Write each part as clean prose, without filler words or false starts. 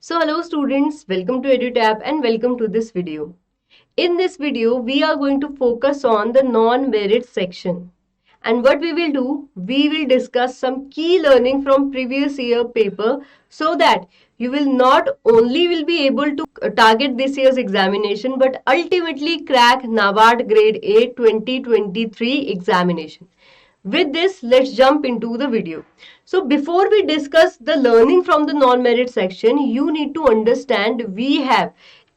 So hello students, welcome to EduTap and welcome to this video. In this video, we are going to focus on the non-merit section. And what we will do, we will discuss some key learning from previous year paper so that you will not only will be able to target this year's examination but ultimately crack NABARD Grade A 2023 examination. With this, let's jump into the video. So before we discuss the learning from the non-merit section, you need to understand we have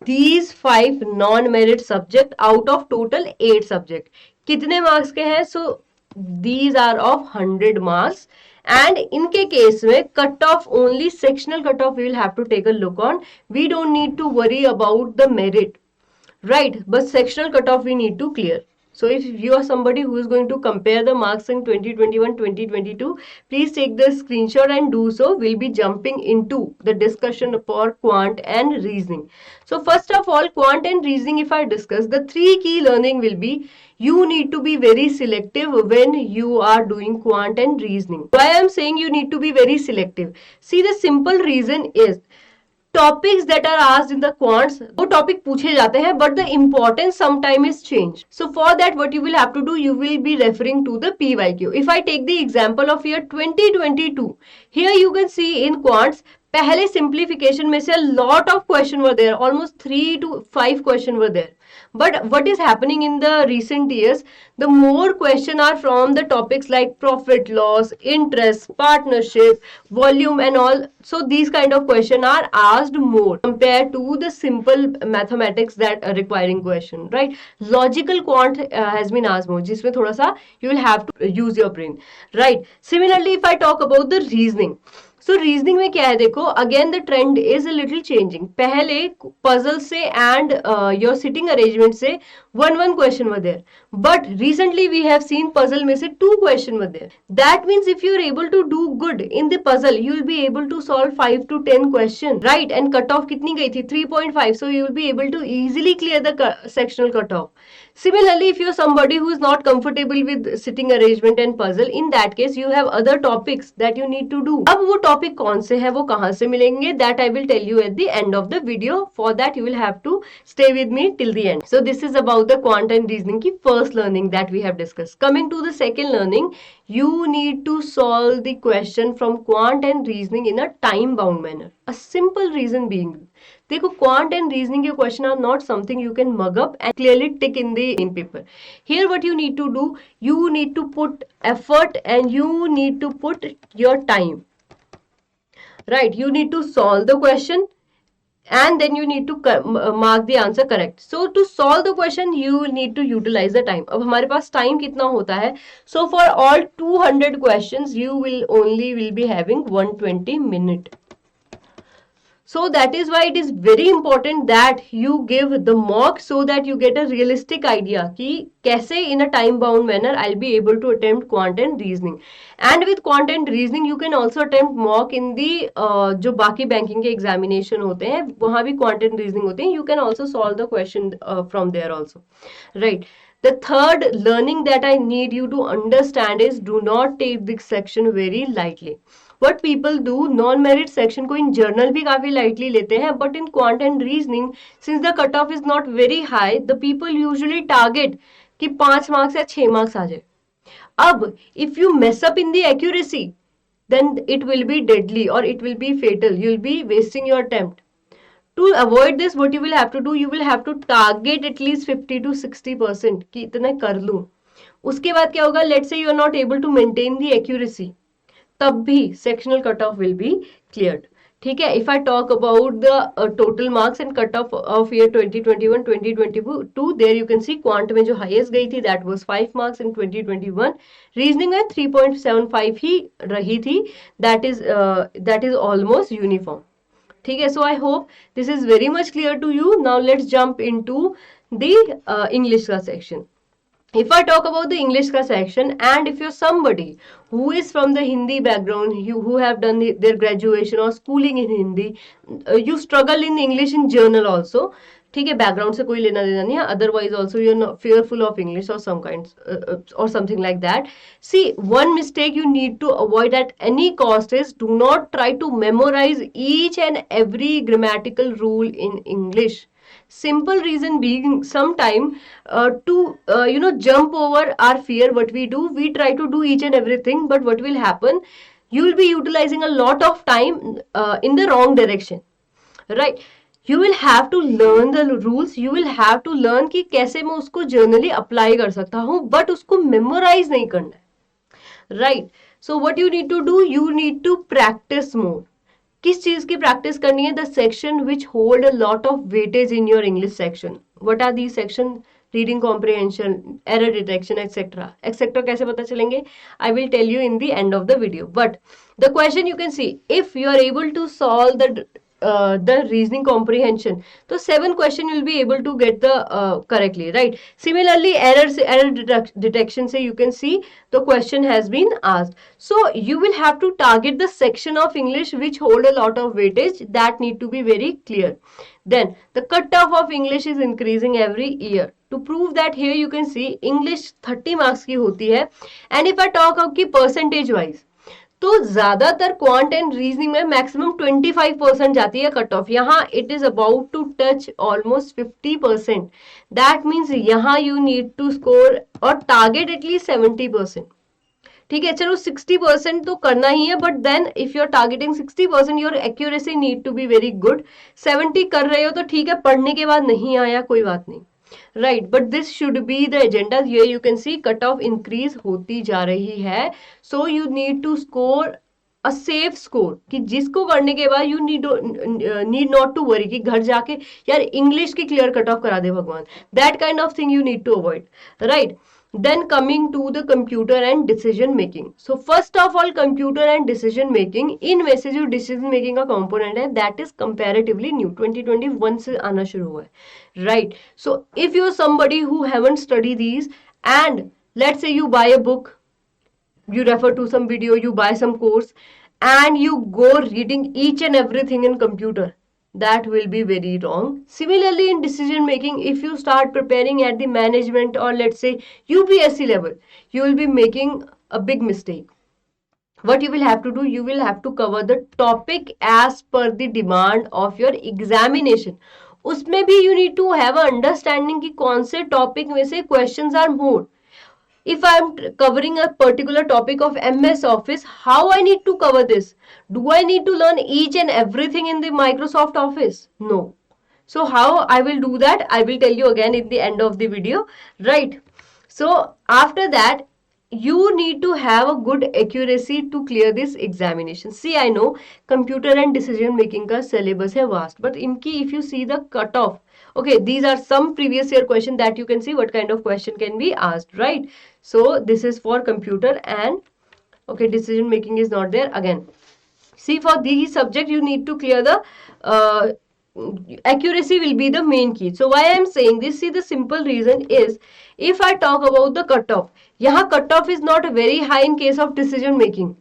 these 5 non-merit subject out of total 8 subject. कितने marks के हैं? So these are of 100 marks. And इनके case में cut off only sectional cut off we will have to take a look on. We don't need to worry about the merit. Right, but sectional cutoff we need to clear. So if you are somebody who is going to compare the marks in 2021-2022, please take the screenshot and do so. We'll be jumping into the discussion for quant and reasoning. So first of all, quant and reasoning, if I discuss, the 3 key learning will be you need to be very selective when you are doing quant and reasoning. Why I am saying you need to be very selective? See, the simple reason is topics that are asked in the quants वो topic पूछे जाते हैं but the importance sometime is change so for that what you will have to do you will be referring to the PYQ if I take the example of year 2022 here you can see in quants पहले simplification में से lot of question were there almost 3 to 5 question were there but what is happening in the recent years, the more question are from the topics like profit loss, interest, partnership, volume and all. So these kind of question are asked more compared to the simple mathematics that are requiring question, right? Logical quant has been asked more, जिसमें थोड़ा सा you will have to use your brain, right? Similarly, if I talk about the reasoning, so reasoning में क्या है देखो again the trend is a little changing पहले puzzle से and your sitting arrangement से one question were there but recently we have seen puzzle में से 2 question were there that means if you are able to do good in the puzzle you will be able to solve 5 to 10 question right and cut off कितनी गई थी 3.5 so you will be able to easily clear the sectional cut off Similarly, if you're somebody who is not comfortable with sitting arrangement and puzzle, in that case, you have other topics that you need to do. अब वो topic कौन से हैं वो कहाँ से मिलेंगे that I will tell you at the end of the video. For that, you will have to stay with me till the end. So this is about the quant and reasoning की first learning that we have discussed. Coming to the second learning, you need to solve the question from quant and reasoning in a time bound manner. A simple reason being, देखो quant and reasoning के question are not something you can mug up and clearly tick in the in paper here what you need to do you need to put effort and you need to put your time right you need to solve the question and then you need to mark the answer correct. So to solve the question you need to utilize the time. अब हमारे पास time कितना होता है? So for all 200 questions you will be having 120 minutes. So that is why it is very important that you give the mock so that you get a realistic idea कि कैसे in a time bound manner I'll be able to attempt quant and reasoning. And with quant and reasoning you can also attempt mock in the जो बाकी banking के examination होते हैं वहाँ भी quant and reasoning होते हैं. You can also solve the question from there also, right? The third learning that I need you to understand is do not take this section very lightly. What people do, non-merit section को in journal भी काफी lightly लेते हैं, but in quant and reasoning, since the cutoff is not very high, the people usually target कि 5 marks या 6 marks आ जाए. अब if you mess up in the accuracy, then it will be deadly or it will be fatal. You will be wasting your attempt. To avoid this, what you will have to do, you will have to target at least 50 to 60% कि इतना कर लूँ. उसके बाद क्या होगा? Let's say you are not able to maintain the accuracy. तब भी sectional cut off will be cleared. ठीक है. If I talk about the total marks and cut off year 2021-2022 there you can see quant में जो highest गई थी that was 5 marks in 2021. Reasoning में 3.75 ही रही थी. That is almost uniform. ठीक है. So I hope this is very much clear to you. Now let's jump into the English का section. If I talk about the English ka section, and if you're somebody who is from the Hindi background, who have done their graduation or schooling in Hindi, you struggle in English in journal also. ठीक है, background से कोई लेना देना नहीं है, otherwise also you are fearful of English or some kinds or something like that. See, one mistake you need to avoid at any cost is do not try to memorize each and every grammatical rule in English. Simple reason being, sometime to jump over our fear, what we do, we try to do each and everything, but what will happen, you will be utilizing a lot of time in the wrong direction, right? You will have to learn the rules, you will have to learn कि कैसे मैं उसको generally apply कर सकता हूँ, but उसको memorise नहीं करना है, right? So what you need to do, you need to practise more. किस चीज की प्रैक्टिस करनी है? The section which hold a lot of weightage in your English section. What are the section? Reading comprehension, error detection, etcetera etcetera. कैसे पता चलेंगे? I will tell you in the end of the video. But the question you can see, if you are able to solve the reasoning comprehension, so 7 question you'll be able to get the correctly, right? Similarly, error detection say you can see the question has been asked. So you will have to target the section of English which hold a lot of weightage, that need to be very clear. Then the cutoff of English is increasing every year. To prove that, here you can see English 30 marks की होती है, and if I talk about percentage wise, तो ज्यादातर quant and reasoning में maximum 25% जाती है cut off. यहाँ it is about to touch almost 50%. That means यहाँ यू नीड टू स्कोर और टारगेट एटलीस्ट 70%. ठीक है, चलो 60% तो करना ही है, but then if you are targeting 60%, your accuracy need to be very good. 70 कर रहे हो तो ठीक है, पढ़ने के बाद नहीं आया कोई बात नहीं, right? But this should be the agenda. ये you can see cut off increase होती जा रही है. So you need to score a safe score, कि जिसको करने के बाद you need not to worry कि घर जाके यार इंग्लिश की क्लियर कट ऑफ करा दे भगवान. That kind of thing you need to avoid, right? Then coming to the computer and decision making. So first of all, computer and decision making, इनमें से जो decision making का component है, that is comparatively new, 2021 से आना शुरू हुआ है, right? So if you are somebody who haven't studied these, and let's say you buy a book, you refer to some video, you buy some course, and you go reading each and everything in computer, that will be very wrong. Similarly, in decision making, if you start preparing at the management or let's say UPSC level, you will be making a big mistake. What you will have to do, you will have to cover the topic as per the demand of your examination. उसमें भी you need to have a understanding कि कौन से topic में से questions are more. If I am covering a particular topic of MS Office, how I need to cover this? Do I need to learn each and everything in the Microsoft Office? No. So how I will do that? I will tell you again in the end of the video, right? So after that, you need to have a good accuracy to clear this examination. See, I know computer and decision making का syllabus है vast, but इनकी if you see the cutoff, okay, these are some previous year question that you can see what kind of question can be asked, right? So this is for computer, and okay, decision making is not there again. See, for these subject you need to clear the accuracy will be the main key. So why I am saying this? See, the simple reason is, if I talk about the cutoff, यहाँ cutoff is not very high in case of decision making.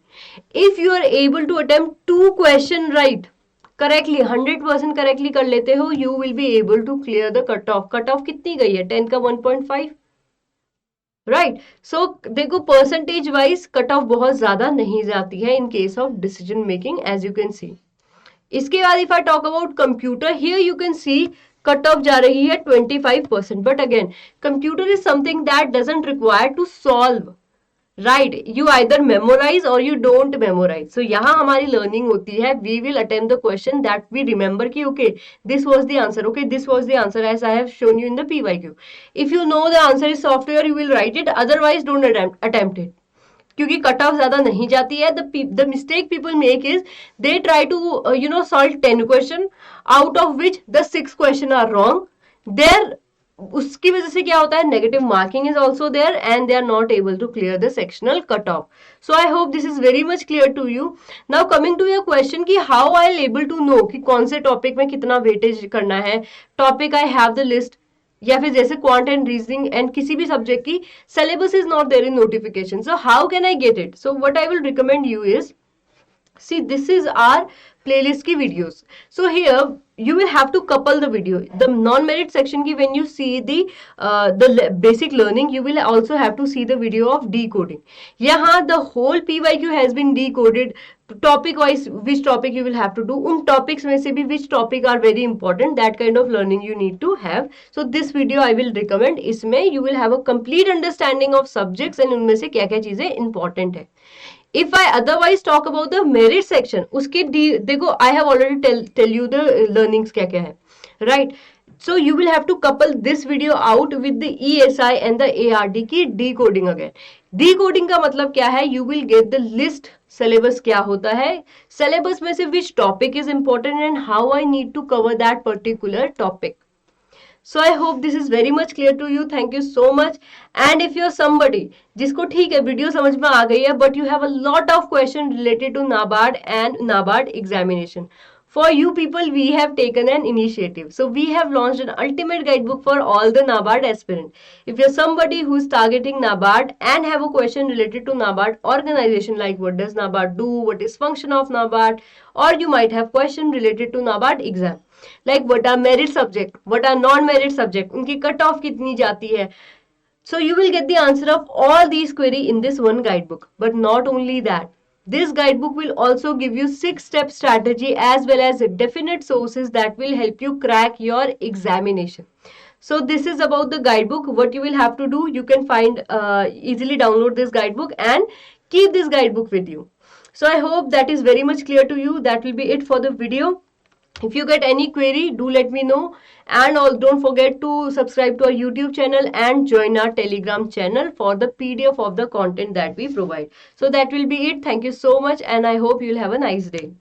If you are able to attempt 2 question right correctly, 100% correctly कर लेते हो, you will be able to clear the cut off. Cut off कितनी गई है? 10 का 1.5, right? सो देखो, percentage wise cut off बहुत ज्यादा नहीं जाती है in case of decision making, as you can see. इसके बाद if I talk about computer, here you can see cut off जा रही है 25%. But again, computer is something that doesn't require to solve, right? You either memorize और you don't memorize. So यहाँ हमारी learning होती है. We will attempt the question that we remember कि okay this was the answer, okay this was the answer as I have shown you in the PYQ. If you know the answer is software, you will write it, otherwise don't attempt it, क्योंकि cut off ज्यादा नहीं जाती है. The mistake people make is they try to solve 10 question, out of which the 6 question are wrong. There उसकी वजह से क्या होता है? Negative marking is also there and they are not able to clear the sectional cut off. So I hope this is very much clear to you. Now coming to your question कि how I'll able to know कि कौन से topic में कितना weightage करना है. Topic I have the list, या फिर जैसे क्वांट एंड रीजनिंग एंड किसी भी सब्जेक्ट की syllabus is not there in notification. So how can I get it? So what I will recommend you is, see, this is our playlist ki videos. So here you will have to couple the video. The non-merit section ki when you see the basic learning, you will also have to see the video of decoding. यहाँ the whole PYQ has been decoded. Topic wise which topic you will have to do, उन topics में से भी which topic are very important, that kind of learning you need to have. So this video I will recommend. इसमें you will have a complete understanding of subjects and उनमें से क्या क्या चीजें important है. If I otherwise talk about the merit section, उसके देखो I have already tell you the learnings क्या क्या है, right? So you will have to couple this video out with the ESI and the ARD की decoding again. Decoding का मतलब क्या है? You will get the list syllabus क्या होता है, syllabus में से which topic is important and how I need to cover that particular topic. So I hope this is very much clear to you. Thank you so much. And if you're somebody जिसको ठीक है video समझ में आ गई है, but you have a lot of questions related to NABARD and NABARD examination. For you people, we have taken an initiative. So we have launched an ultimate guidebook for all the NABARD aspirant. If you're somebody who is targeting NABARD and have a question related to NABARD organization, like what does NABARD do, what is function of NABARD, or you might have question related to NABARD exam, like what are merit subject, what are non-merit subject, उनकी cut off कितनी जाती है. So you will get the answer of all these query in this one guidebook. But not only that, this guidebook will also give you 6-step strategy as well as definite sources that will help you crack your examination. So this is about the guidebook. What you will have to do, you can find easily download this guidebook and keep this guidebook with you. So I hope that is very much clear to you. That will be it for the video. If you get any query, do let me know, and don't forget to subscribe to our YouTube channel and join our Telegram channel for the PDF of the content that we provide. So that will be it. Thank you so much, and I hope you'll have a nice day.